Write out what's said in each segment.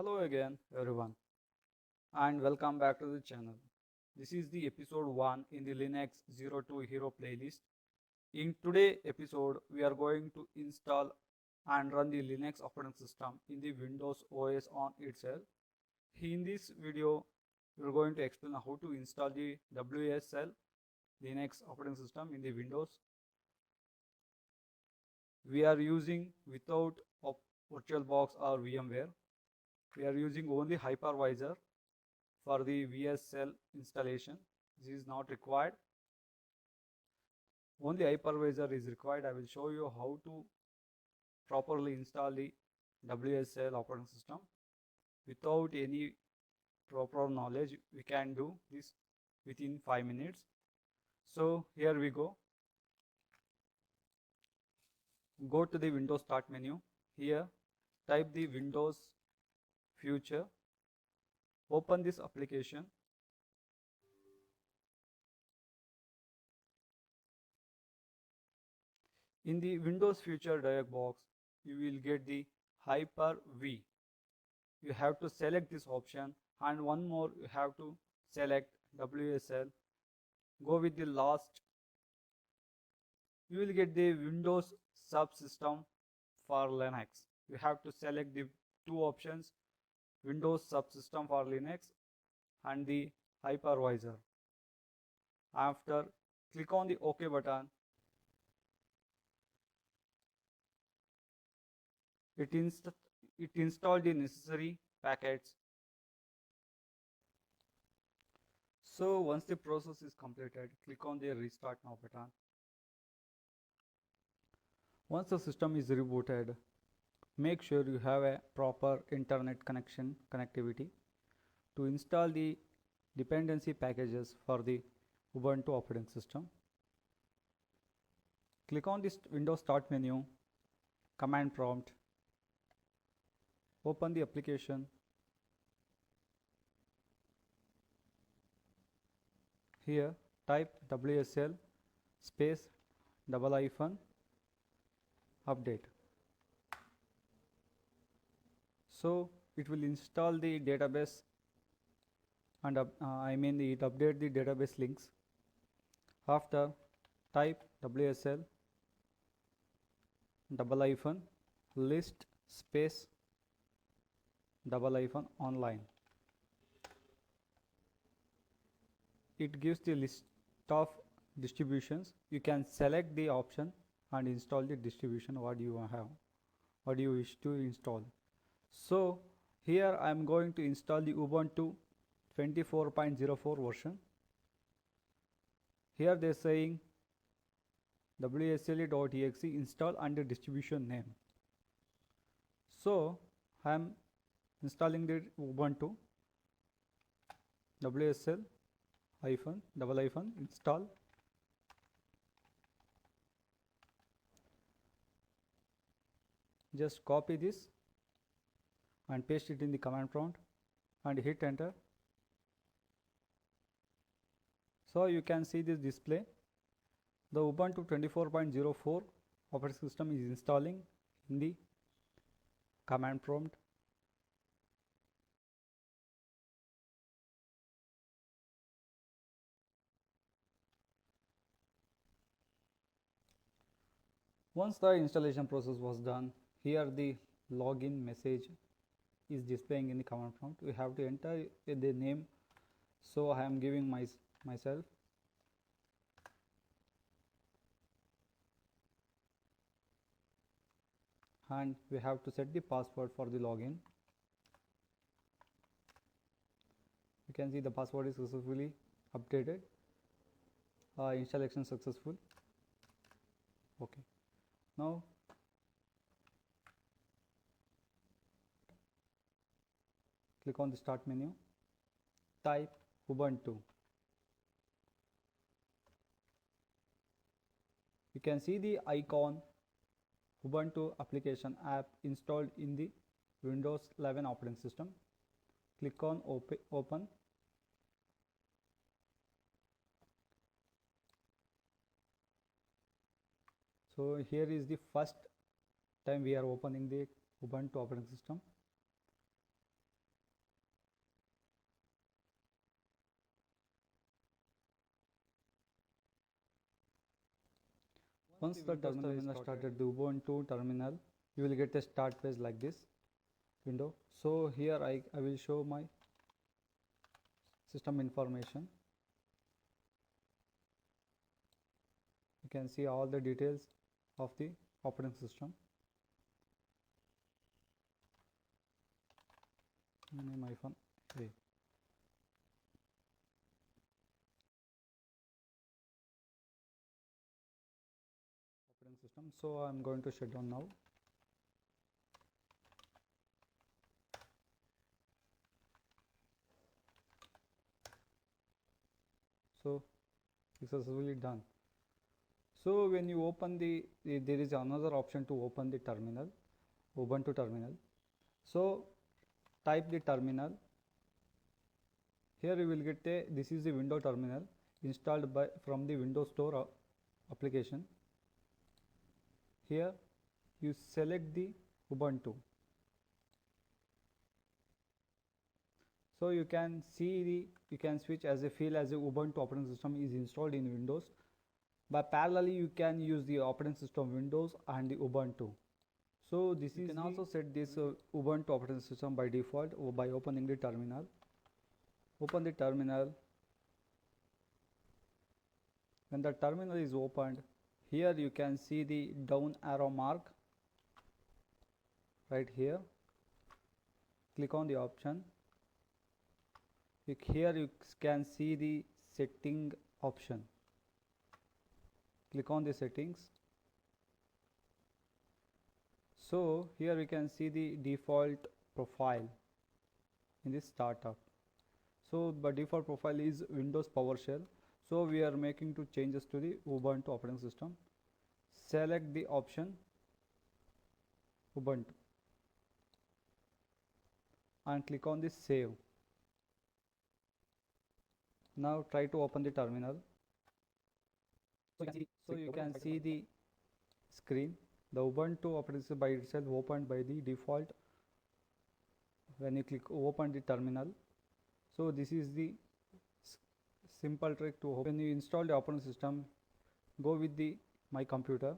Hello again, everyone, and welcome back to the channel. This is the episode 1 in the Linux 02 Hero playlist. In today's episode, we are going to install and run the Linux operating system in the Windows OS on itself. In this video, we are going to explain how to install the WSL Linux operating system in the Windows. We are using without VirtualBox or VMware. We are using only hypervisor for the WSL installation. This is not required. Only hypervisor is required. I will show you how to properly install the WSL operating system. Without any proper knowledge, we can do this within 5 minutes. So here we go. Go to the Windows Start menu. Here type the Windows Future. Open this application. In the Windows Future dialog box, you will get the Hyper-V. You have to select this option, and one more, you have to select WSL. Go with the last. You will get the Windows subsystem for Linux. You have to select the two options, Windows subsystem for Linux and the hypervisor. After, click on the OK button. It installed the necessary packets. So once the process is completed, click on the Restart Now button. Once the system is rebooted, make sure you have a proper internet connectivity to install the dependency packages for the Ubuntu operating system. Click on this Windows Start menu, command prompt, open the application. Here type WSL space -- update. So it will install the database and it update the database links. After, type WSL -- space -- online. It gives the list of distributions. You can select the option and install the distribution what you wish to install. So here I am going to install the Ubuntu 24.04 version. Here they are saying wsl.exe install under distribution name. So I am installing the Ubuntu WSL -- install. Just copy this and paste it in the command prompt and hit enter. So you can see this display. The Ubuntu 24.04 operating system is installing in the command prompt. Once the installation process was done, here the login message is displaying in the command prompt. We have to enter the name, so I am giving myself. And we have to set the password for the login. You can see the password is successfully updated. Installation successful. Okay. Now click on the start menu, type Ubuntu. You can see the icon Ubuntu application app installed in the Windows 11 operating system. Click on open. So here is the first time we are opening the Ubuntu operating system. Once the terminal is started, the Ubuntu terminal, you will get a start page like this window. So here I will show my system information. You can see all the details of the operating system. Name iPhone. Okay. Operating system. So I'm going to shut down now. So successfully done. So when you open there is another option to open the terminal, Ubuntu terminal. So type the terminal. Here you will get this is the window terminal installed from the Windows Store application. Here you select the Ubuntu. So you can see you can switch as a feel as a Ubuntu operating system is installed in Windows. But parallelly you can use the operating system Windows and the Ubuntu. So this you can also set this Ubuntu operating system by default by opening the terminal. Open the terminal. When the terminal is opened, here you can see the down arrow mark right here. Click on the option. Here you can see the setting option. Click on the settings. So here we can see the default profile in this startup. So the default profile is Windows PowerShell. So we are making two changes to the Ubuntu operating system. Select the option Ubuntu and click on the save. Now try to open the terminal. So you can see the screen. The Ubuntu operating system by itself opened by the default when you click open the terminal. So this is the simple trick to open. When you install the operating system, go with the My Computer.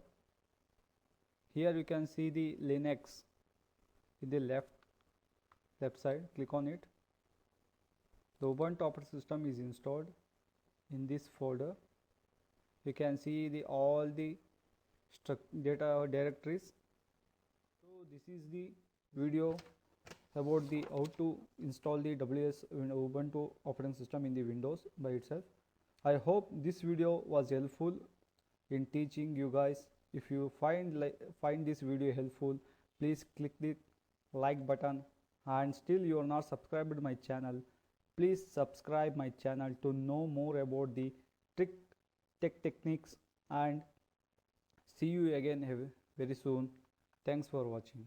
Here you can see the Linux in the left side. Click on it. The Ubuntu operating system is installed in this folder. You can see all the data directories. So this is the video about how to install the Ubuntu operating system in the Windows by itself. I hope this video was helpful in teaching you guys. If you find this video helpful, please click the like button, and still you are not subscribed to my channel, please subscribe my channel to know more about the tech techniques, and see you again very soon. Thanks for watching.